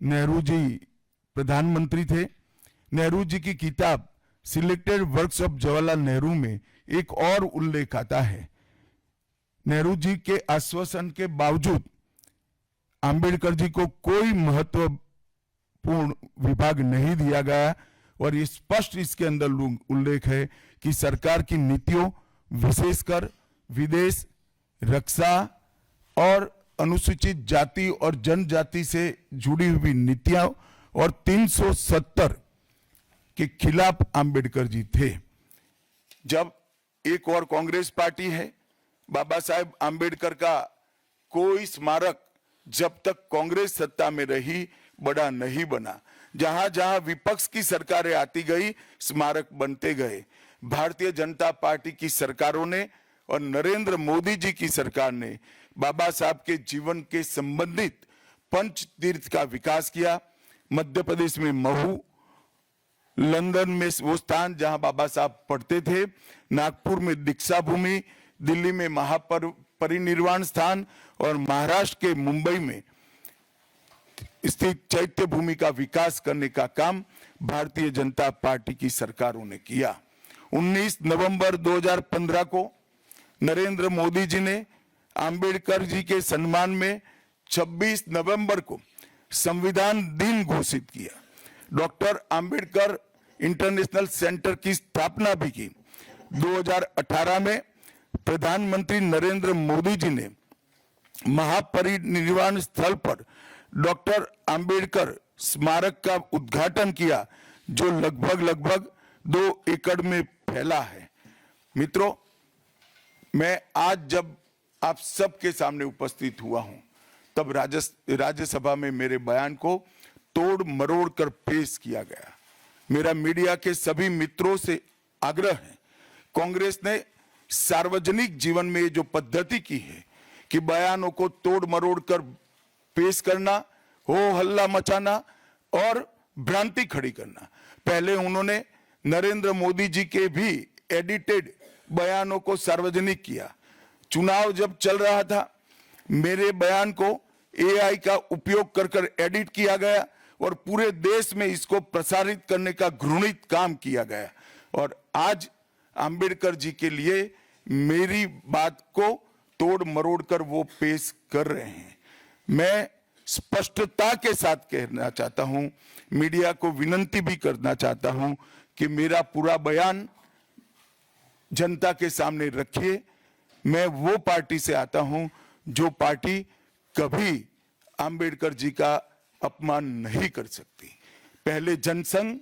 नेहरू जी प्रधानमंत्री थे। नेहरू जी की किताब selected works of Jawaharlal Nehru में एक और उल्लेख आता है। नेहरू जी के आश्वासन के बावजूद अंबेडकर जी को कोई महत्वपूर्ण विभाग नहीं दिया गया और ये स्पष्ट इसके अंदर उल्लेख है कि सरकार की नीतियों, विशेषकर विदेश, रक्षा और अनुसूचित जाति और जनजाति से जुड़ी हुई नीतियां और 370 के खिलाफ अंबेडकर जी थे। जब एक और कांग्रेस पार्टी है, बाबा साहेब अंबेडकर का कोई स्मारक जब तक कांग्रेस सत्ता में रही बड़ा नहीं बना। जहां जहां विपक्ष की सरकारें आती गई, स्मारक बनते गए। भारतीय जनता पार्टी की सरकारों ने और नरेंद्र मोदी जी की सरकार ने बाबा साहब के जीवन के संबंधित पंच तीर्थ का विकास किया। मध्य प्रदेश में महू, लंदन में वो स्थान जहां बाबा साहब पढ़ते थे, नागपुर में दीक्षा भूमि, दिल्ली में महापरिनिर्वाण स्थान और महाराष्ट्र के मुंबई में स्थित चैत्य भूमि का विकास करने का काम भारतीय जनता पार्टी की सरकारों ने किया। 19 नवंबर 2015 को नरेंद्र मोदी जी ने अंबेडकर जी के सम्मान में 26 नवंबर को संविधान दिन घोषित किया। डॉक्टर अंबेडकर इंटरनेशनल सेंटर की स्थापना भी की। 2018 में प्रधानमंत्री नरेंद्र मोदी जी ने महापरिनिर्वाण स्थल पर डॉक्टर अंबेडकर स्मारक का उद्घाटन किया, जो लगभग 2 एकड़ में फैला है। मित्रों, मैं आज जब आप सबके सामने उपस्थित हुआ हूं, तब राज्यसभा में मेरे बयान को तोड़ मरोड़ कर पेश किया गया। मेरा मीडिया के सभी मित्रों से आग्रह है, कांग्रेस ने सार्वजनिक जीवन में जो पद्धति की है कि बयानों को तोड़ मरोड़ कर पेश करना, हो हल्ला मचाना और भ्रांति खड़ी करना। पहले उन्होंने नरेंद्र मोदी जी के भी एडिटेड बयानों को सार्वजनिक किया। चुनाव जब चल रहा था, मेरे बयान को एआई का उपयोग कर एडिट किया गया और पूरे देश में इसको प्रसारित करने का घृणित काम किया गया। और आज अंबेडकर जी के लिए मेरी बात को तोड़ मरोड़ कर वो पेश कर रहे हैं। मैं स्पष्टता के साथ कहना चाहता हूं, मीडिया को विनती भी करना चाहता हूं कि मेरा पूरा बयान जनता के सामने रखिए। मैं वो पार्टी से आता हूं जो पार्टी कभी अंबेडकर जी का अपमान नहीं कर सकती। पहले जनसंघ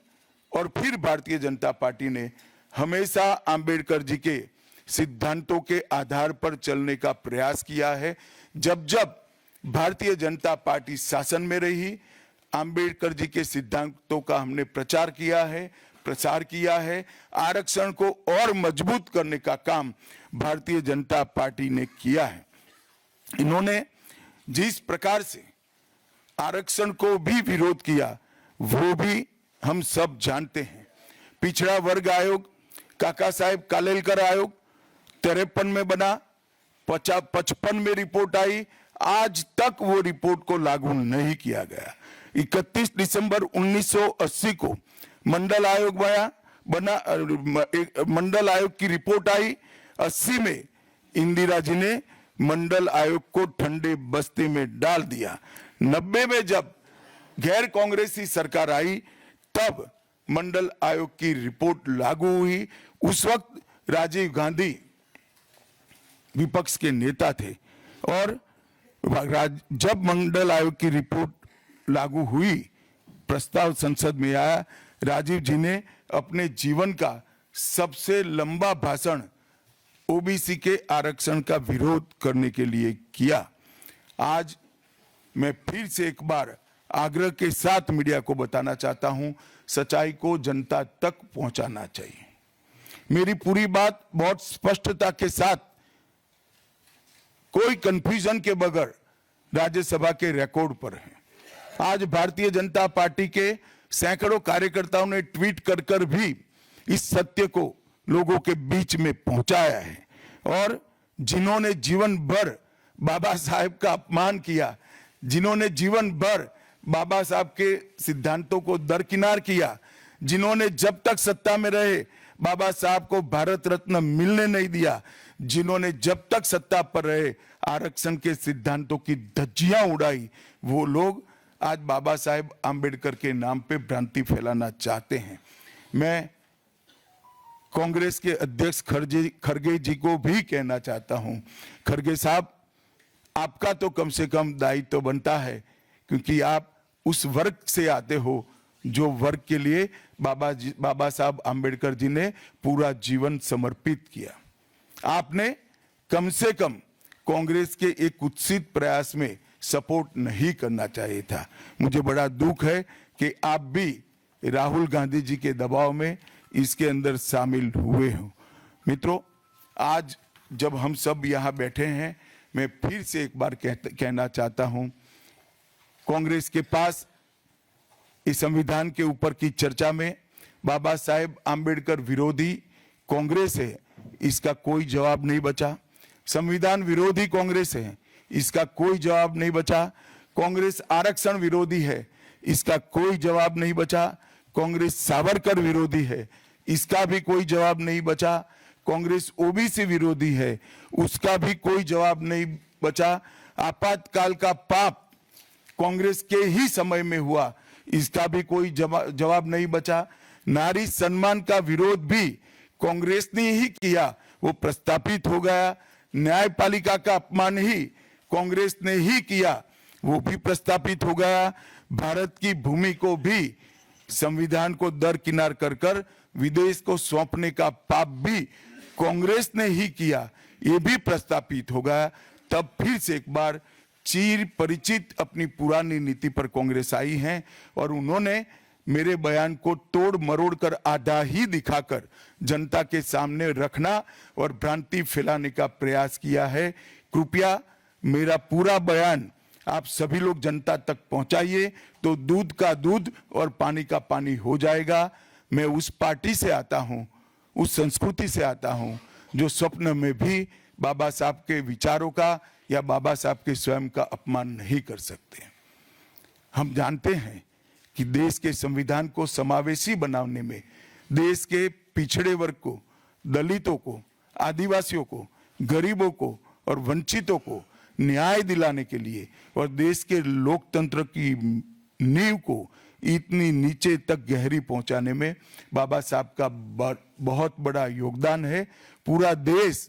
और फिर भारतीय जनता पार्टी ने हमेशा अंबेडकर जी के सिद्धांतों के आधार पर चलने का प्रयास किया है। जब जब भारतीय जनता पार्टी शासन में रही, अंबेडकर जी के सिद्धांतों का हमने प्रचार किया है, प्रसार किया है। आरक्षण को और मजबूत करने का काम भारतीय जनता पार्टी ने किया है। इन्होंने जिस प्रकार से आरक्षण को भी विरोध किया, वो भी हम सब जानते हैं। पिछड़ा वर्ग आयोग, काका साहेब कालेलकर आयोग 53 में बना, 55 में रिपोर्ट आई, आज तक वो रिपोर्ट को लागू नहीं किया गया। 31 दिसंबर 1980 को मंडल आयोग बना, मंडल आयोग की रिपोर्ट आई। 80 में इंदिरा जी ने मंडल आयोग को ठंडे बस्ते में डाल दिया। 90 में जब गैर कांग्रेसी सरकार आई, तब मंडल आयोग की रिपोर्ट लागू हुई। उस वक्त राजीव गांधी विपक्ष के नेता थे और जब मंडल आयोग की रिपोर्ट लागू हुई, प्रस्ताव संसद में आया, राजीव जी ने अपने जीवन का सबसे लंबा भाषण ओबीसी के आरक्षण का विरोध करने के लिए किया। आज मैं फिर से एक बार आग्रह के साथ मीडिया को बताना चाहता हूं, सच्चाई को जनता तक पहुंचाना चाहिए। मेरी पूरी बात बहुत स्पष्टता के साथ, कोई कंफ्यूजन के बगैर राज्यसभा के रिकॉर्ड पर है। आज भारतीय जनता पार्टी के सैकड़ों कार्यकर्ताओं ने ट्वीट कर भी इस सत्य को लोगों के बीच में पहुंचाया है। और जिन्होंने जीवन भर बाबा साहेब का अपमान किया, जिन्होंने जीवन भर बाबा साहब के सिद्धांतों को दरकिनार किया, जिन्होंने जब तक सत्ता में रहे बाबा साहब को भारत रत्न मिलने नहीं दिया, जिन्होंने जब तक सत्ता पर रहे आरक्षण के सिद्धांतों की धज्जियां उड़ाई, वो लोग आज बाबा साहेब आंबेडकर के नाम पे भ्रांति फैलाना चाहते हैं। मैं कांग्रेस के अध्यक्ष खड़गे जी को भी कहना चाहता हूं, खड़गे साहब, आपका तो कम से कम दायित्व तो बनता है, क्योंकि आप उस वर्ग से आते हो जो वर्ग के लिए बाबा साहब आंबेडकर जी ने पूरा जीवन समर्पित किया। आपने कम से कम कांग्रेस के एक कुत्सित प्रयास में सपोर्ट नहीं करना चाहिए था। मुझे बड़ा दुख है कि आप भी राहुल गांधी जी के दबाव में इसके अंदर शामिल हुए हो। मित्रों, आज जब हम सब यहाँ बैठे हैं, मैं फिर से एक बार कहना चाहता हूं, कांग्रेस के पास इस संविधान के ऊपर की चर्चा में बाबा साहेब आंबेडकर विरोधी कांग्रेस है, इसका कोई जवाब नहीं बचा। संविधान विरोधी कांग्रेस है, इसका कोई जवाब नहीं बचा। कांग्रेस आरक्षण विरोधी है, इसका कोई जवाब नहीं बचा। कांग्रेस सावरकर विरोधी है, इसका भी कोई जवाब नहीं बचा। कांग्रेस ओबीसी विरोधी है, उसका भी कोई जवाब नहीं बचा। आपातकाल का पाप कांग्रेस के ही समय में हुआ, इसका भी कोई जवाब नहीं बचा। नारी सम्मान का विरोध भी कांग्रेस ने ही किया, वो प्रस्तापित हो गया। न्यायपालिका का अपमान ही कांग्रेस ने ही किया, वो भी प्रस्तापित हो गया। भारत की भूमि को भी संविधान को दरकिनार कर विदेश को सौंपने का पाप भी कांग्रेस ने ही किया, ये भी प्रस्तापित हो गया। तब फिर से एक बार चिर परिचित अपनी पुरानी नीति पर कांग्रेस आई है और उन्होंने मेरे बयान को तोड़ मरोड़ कर आधा ही दिखाकर जनता के सामने रखना और भ्रांति फैलाने का प्रयास किया है। कृपया मेरा पूरा बयान आप सभी लोग जनता तक पहुंचाइए, तो दूध का दूध और पानी का पानी हो जाएगा। मैं उस पार्टी से आता हूं, उस संस्कृति से आता हूं, जो स्वप्न में भी बाबा साहब के विचारों का या बाबा साहब के स्वयं का अपमान नहीं कर सकते। हम जानते हैं कि देश के संविधान को समावेशी बनाने में देश के पिछड़े वर्ग को, दलितों को, आदिवासियों को, गरीबों को और वंचितों को न्याय दिलाने के लिए और देश के लोकतंत्र की नींव को इतनी नीचे तक गहरी पहुंचाने में बाबा साहब का बहुत बड़ा योगदान है। पूरा देश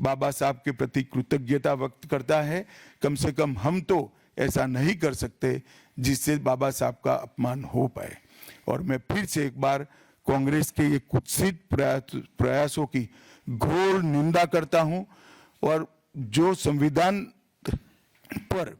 बाबा साहब के प्रति कृतज्ञता व्यक्त करता है। कम से कम हम तो ऐसा नहीं कर सकते जिससे बाबा साहब का अपमान हो पाए। और मैं फिर से एक बार कांग्रेस के ये कुत्सित प्रयासों की घोर निंदा करता हूं और जो संविधान पर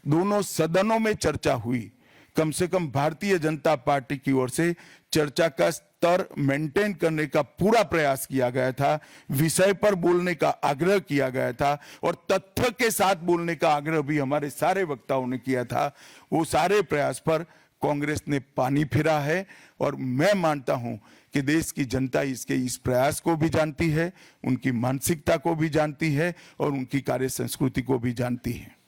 दोनों सदनों में चर्चा हुई, कम से कम भारतीय जनता पार्टी की ओर से चर्चा का स्तर मेंटेन करने का पूरा प्रयास किया गया था, विषय पर बोलने का आग्रह किया गया था और तथ्य के साथ बोलने का आग्रह भी हमारे सारे वक्ताओं ने किया था। वो सारे प्रयास पर कांग्रेस ने पानी फिरा है और मैं मानता हूं कि देश की जनता इसके इस प्रयास को भी जानती है, उनकी मानसिकता को भी जानती है और उनकी कार्य संस्कृति को भी जानती है।